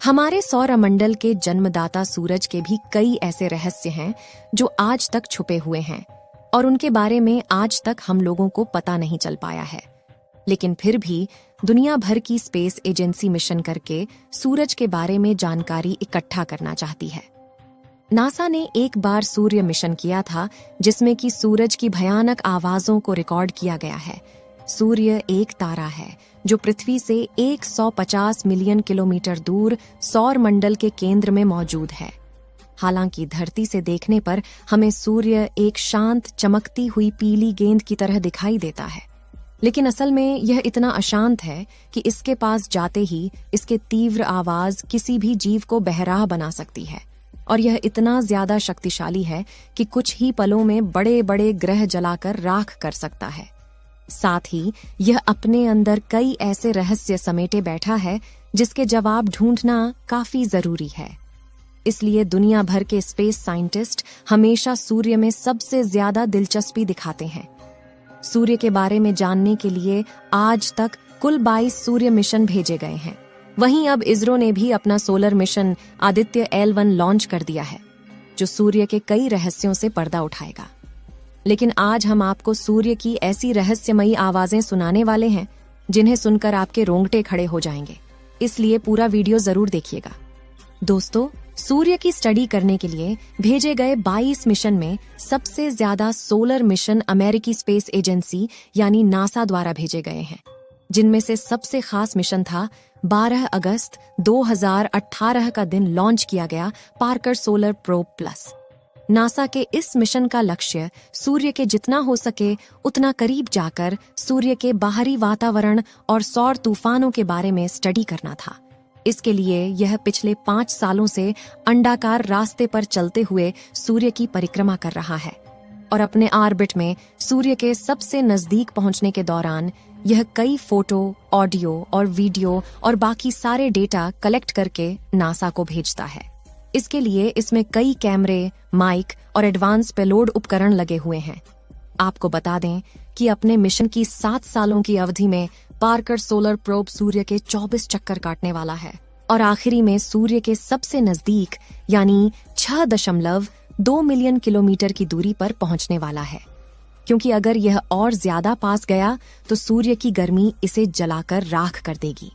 हमारे सौरमंडल के जन्मदाता सूरज के भी कई ऐसे रहस्य हैं जो आज तक छुपे हुए हैं और उनके बारे में आज तक हम लोगों को पता नहीं चल पाया है। लेकिन फिर भी दुनिया भर की स्पेस एजेंसी मिशन करके सूरज के बारे में जानकारी इकट्ठा करना चाहती है। नासा ने एक बार सूर्य मिशन किया था जिसमें कि सूरज की भयानक आवाजों को रिकॉर्ड किया गया है। सूर्य एक तारा है जो पृथ्वी से 150 मिलियन किलोमीटर दूर सौर मंडल के केंद्र में मौजूद है। हालांकि धरती से देखने पर हमें सूर्य एक शांत चमकती हुई पीली गेंद की तरह दिखाई देता है, लेकिन असल में यह इतना अशांत है कि इसके पास जाते ही इसके तीव्र आवाज किसी भी जीव को बहराह बना सकती है और यह इतना ज्यादा शक्तिशाली है कि कुछ ही पलों में बड़े बड़े ग्रह जलाकर राख कर सकता है। साथ ही यह अपने अंदर कई ऐसे रहस्य समेटे बैठा है जिसके जवाब ढूंढना काफी जरूरी है। इसलिए दुनिया भर के स्पेस साइंटिस्ट हमेशा सूर्य में सबसे ज्यादा दिलचस्पी दिखाते हैं। सूर्य के बारे में जानने के लिए आज तक कुल 22 सूर्य मिशन भेजे गए हैं। वहीं अब इसरो ने भी अपना solar mission Aditya L1 launch कर दिया है, जो सूर्य के कई रहस्यों से पर्दा उठाएगा। लेकिन आज हम आपको सूर्य की ऐसी रहस्यमयी आवाजें सुनाने वाले हैं जिन्हें सुनकर आपके रोंगटे खड़े हो जाएंगे, इसलिए पूरा वीडियो जरूर देखिएगा। दोस्तों, सूर्य की स्टडी करने के लिए भेजे गए 22 मिशन में सबसे ज्यादा सोलर मिशन अमेरिकी स्पेस एजेंसी यानी नासा द्वारा भेजे गए हैं, जिनमें से सबसे खास मिशन था 12 अगस्त 2018 का दिन लॉन्च किया गया Parker solar probe plus. NASA के इस मिशन का लक्ष्य सूर्य के जितना हो सके उतना करीब जाकर सूर्य के बाहरी वातावरण और सौर तूफानों के बारे में स्टडी करना था। इसके लिए यह पिछले 5 सालों से अंडाकार रास्ते पर चलते हुए सूर्य की परिक्रमा कर रहा है और अपने ऑर्बिट में सूर्य के सबसे नजदीक पहुंचने के दौरान यह कई फोटो, ऑडियो और वीडियो और बाकी सारे डेटा कलेक्ट करके नासा को भेजता है। इसके लिए इसमें कई कैमरे, माइक और एडवांस पेलोड उपकरण लगे हुए हैं। आपको बता दें कि अपने मिशन की 7 सालों की अवधि में पार्कर सोलर प्रोब सूर्य के 24 चक्कर काटने वाला है और आखिरी में सूर्य के सबसे नजदीक यानी 6.2 मिलियन किलोमीटर की दूरी पर पहुंचने वाला है, क्योंकि अगर यह और ज्यादा पास गया तो सूर्य की गर्मी इसे जलाकर राख कर देगी।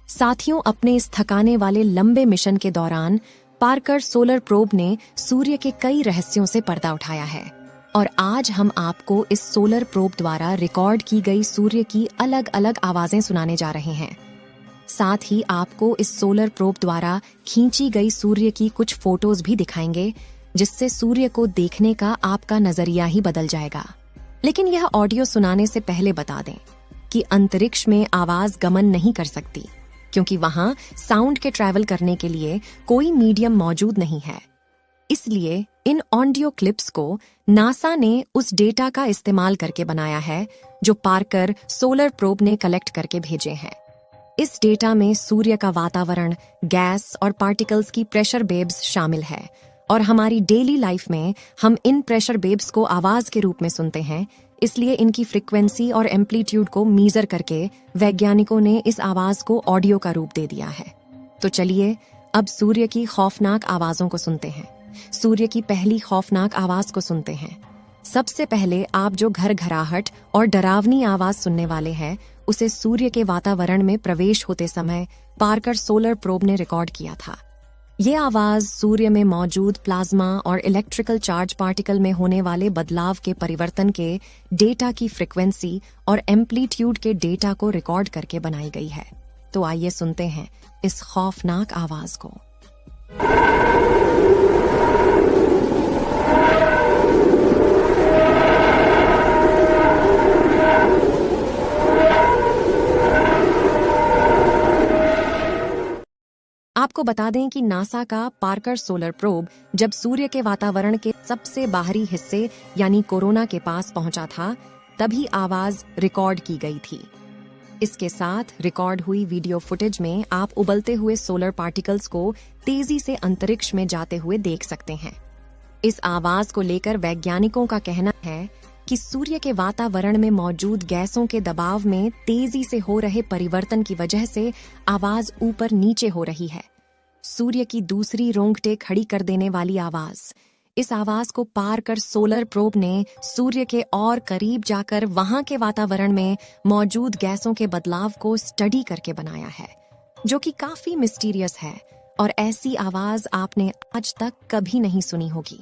साथियों, अपने इस थकाने वाले लंबे मिशन के दौरान पार्कर सोलर प्रोब ने सूर्य के कई रहस्यों से पर्दा उठाया है और आज हम आपको इस सोलर प्रोब द्वारा रिकॉर्ड की गई सूर्य की अलग अलग आवाजें सुनाने जा रहे हैं। साथ ही आपको इस सोलर प्रोब द्वारा खींची गई सूर्य की कुछ फोटोज भी दिखाएंगे, जिससे सूर्य को देखने का आपका नजरिया ही बदल जाएगा। लेकिन यह ऑडियो सुनाने से पहले बता दें कि अंतरिक्ष में आवाज गमन नहीं कर सकती, क्योंकि वहां साउंड के ट्रैवल करने के लिए कोई मीडियम मौजूद नहीं है। इसलिए इन ऑडियो क्लिप्स को नासा ने उस डेटा का इस्तेमाल करके बनाया है जो पार्कर सोलर प्रोब ने कलेक्ट करके भेजे हैं। इस डेटा में सूर्य का वातावरण, गैस और पार्टिकल्स की प्रेशर वेव्स शामिल है और हमारी डेली लाइफ में हम इन प्रेशर वेव्स को आवाज के रूप में सुनते हैं। इसलिए इनकी फ्रीक्वेंसी और एम्पलीट्यूड को मीजर करके वैज्ञानिकों ने इस आवाज को ऑडियो का रूप दे दिया है। तो चलिए अब सूर्य की खौफनाक आवाजों को सुनते हैं। सूर्य की पहली खौफनाक आवाज को सुनते हैं। सबसे पहले आप जो घरघराहट और डरावनी आवाज सुनने वाले हैं, उसे सूर्य के वातावरण में प्रवेश होते समय पार्कर सोलर प्रोब ने रिकॉर्ड किया था। ये आवाज सूर्य में मौजूद प्लाज्मा और इलेक्ट्रिकल चार्ज पार्टिकल में होने वाले बदलाव के परिवर्तन के डेटा की फ्रीक्वेंसी और एम्पलीट्यूड के डेटा को रिकॉर्ड करके बनाई गई है। तो आइए सुनते हैं इस खौफनाक आवाज को। आपको बता दें कि नासा का पार्कर सोलर प्रोब जब सूर्य के वातावरण के सबसे बाहरी हिस्से यानी कोरोना के पास पहुंचा था, तभी आवाज रिकॉर्ड की गई थी। इसके साथ रिकॉर्ड हुई वीडियो फुटेज में आप उबलते हुए सोलर पार्टिकल्स को तेजी से अंतरिक्ष में जाते हुए देख सकते हैं। इस आवाज को लेकर वैज्ञानिकों का कहना है कि सूर्य के वातावरण में मौजूद गैसों के दबाव में तेजी से हो रहे परिवर्तन की वजह से आवाज ऊपर नीचे हो रही है सूर्य की दूसरी रोंगटे खड़ी कर देने वाली आवाज। इस आवाज को पार कर सोलर प्रोब ने सूर्य के और करीब जाकर वहां के वातावरण में मौजूद गैसों के बदलाव को स्टडी करके बनाया है, जो कि काफी मिस्टीरियस है और ऐसी आवाज आपने आज तक कभी नहीं सुनी होगी।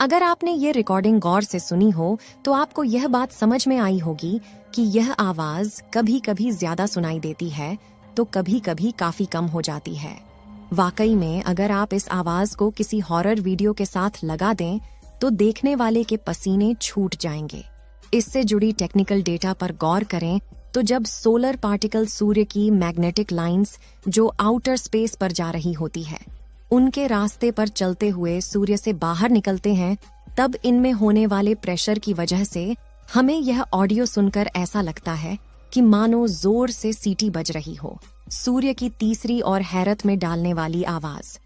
अगर आपने ये रिकॉर्डिंग गौर से सुनी हो तो आपको यह बात समझ में आई होगी कि यह आवाज कभी कभी ज्यादा सुनाई देती है तो कभी कभी काफी कम हो जाती है। वाकई में अगर आप इस आवाज को किसी हॉरर वीडियो के साथ लगा दें तो देखने वाले के पसीने छूट जाएंगे। इससे जुड़ी टेक्निकल डेटा पर गौर करें तो जब सोलर पार्टिकल सूर्य की मैग्नेटिक लाइंस जो आउटर स्पेस पर जा रही होती है उनके रास्ते पर चलते हुए सूर्य से बाहर निकलते हैं, तब इनमें होने वाले प्रेशर की वजह से हमें यह ऑडियो सुनकर ऐसा लगता है कि मानो जोर से सीटी बज रही हो। सूर्य की तीसरी और हैरत में डालने वाली आवाज।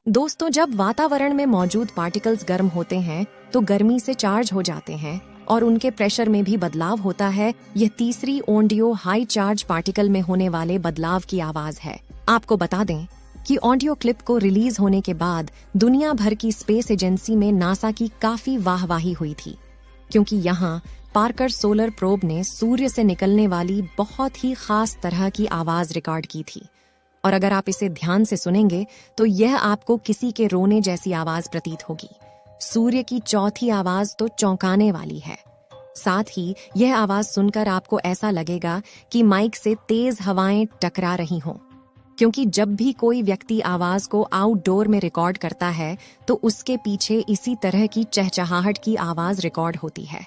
दोस्तों, जब वातावरण में मौजूद पार्टिकल्स गर्म होते हैं तो गर्मी से चार्ज हो जाते हैं और उनके प्रेशर में भी बदलाव होता है। यह तीसरी ऑडियो हाई चार्ज पार्टिकल में होने वाले बदलाव की आवाज है। आपको बता दें कि ऑडियो क्लिप को रिलीज होने के बाद दुनिया भर की स्पेस एजेंसी में नासा की काफी वाहवाही हुई थी, क्योंकि यहाँ पार्कर सोलर प्रोब ने सूर्य से निकलने वाली बहुत ही खास तरह की आवाज रिकॉर्ड की थी। और अगर आप इसे ध्यान से सुनेंगे तो यह आपको किसी के रोने जैसी आवाज प्रतीत होगी। सूर्य की चौथी आवाज तो चौंकाने वाली है। साथ ही यह आवाज सुनकर आपको ऐसा लगेगा कि माइक से तेज हवाएं टकरा रही हों, क्योंकि जब भी कोई व्यक्ति आवाज को आउटडोर में रिकॉर्ड करता है तो उसके पीछे इसी तरह की चहचहाहट की आवाज रिकॉर्ड होती है।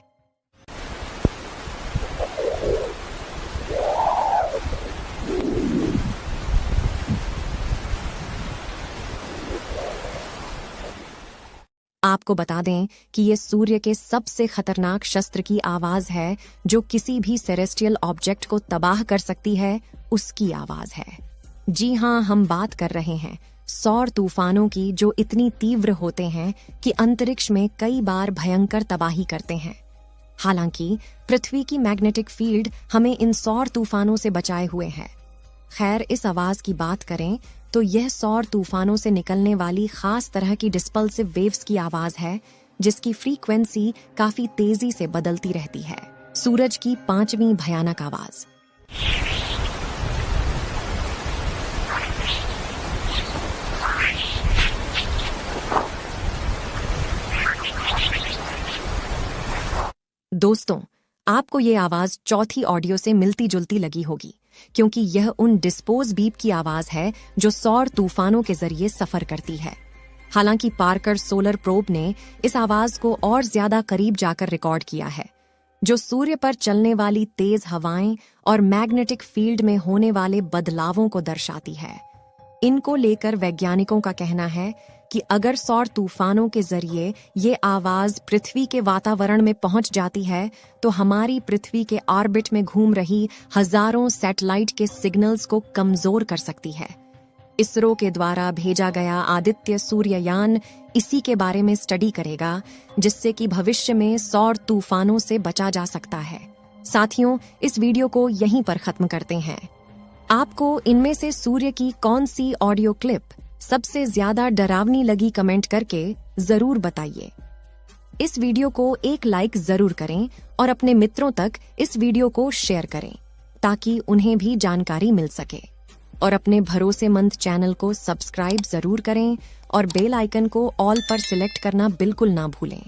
आपको बता दें कि ये सूर्य के सबसे खतरनाक शस्त्र की आवाज है, जो किसी भी सेरेस्टियल ऑब्जेक्ट को तबाह कर सकती है, उसकी आवाज है। जी हाँ, हम बात कर रहे हैं सौर तूफानों की, जो इतनी तीव्र होते हैं कि अंतरिक्ष में कई बार भयंकर तबाही करते हैं। हालांकि पृथ्वी की मैग्नेटिक फील्ड हमें इन सौर तूफानों से बचाए हुए है। खैर, इस आवाज की बात करें तो यह सौर तूफानों से निकलने वाली खास तरह की डिस्पल्सिव वेव्स की आवाज है, जिसकी फ्रीक्वेंसी काफी तेजी से बदलती रहती है। सूरज की पांचवी भयानक आवाज। दोस्तों, आपको ये आवाज चौथी ऑडियो से मिलती जुलती लगी होगी, क्योंकि यह उन डिस्पोज बीप की आवाज है जो सौर तूफानों के जरिए सफर करती है। हालांकि पार्कर सोलर प्रोब ने इस आवाज को और ज्यादा करीब जाकर रिकॉर्ड किया है, जो सूर्य पर चलने वाली तेज हवाएं और मैग्नेटिक फील्ड में होने वाले बदलावों को दर्शाती है। इनको लेकर वैज्ञानिकों का कहना है कि अगर सौर तूफानों के जरिए ये आवाज पृथ्वी के वातावरण में पहुंच जाती है तो हमारी पृथ्वी के ऑर्बिट में घूम रही हजारों सैटेलाइट के सिग्नल्स को कमजोर कर सकती है। इसरो के द्वारा भेजा गया आदित्य सूर्ययान इसी के बारे में स्टडी करेगा, जिससे कि भविष्य में सौर तूफानों से बचा जा सकता है। साथियों, इस वीडियो को यहीं पर खत्म करते हैं। आपको इनमें से सूर्य की कौन सी ऑडियो क्लिप सबसे ज्यादा डरावनी लगी, कमेंट करके जरूर बताइए। इस वीडियो को एक लाइक जरूर करें और अपने मित्रों तक इस वीडियो को शेयर करें, ताकि उन्हें भी जानकारी मिल सके। और अपने भरोसेमंद चैनल को सब्सक्राइब जरूर करें और बेल आइकन को ऑल पर सिलेक्ट करना बिल्कुल ना भूलें।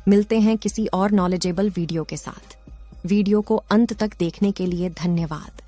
मिलते हैं किसी और नॉलेजेबल वीडियो के साथ। वीडियो को अंत तक देखने के लिए धन्यवाद।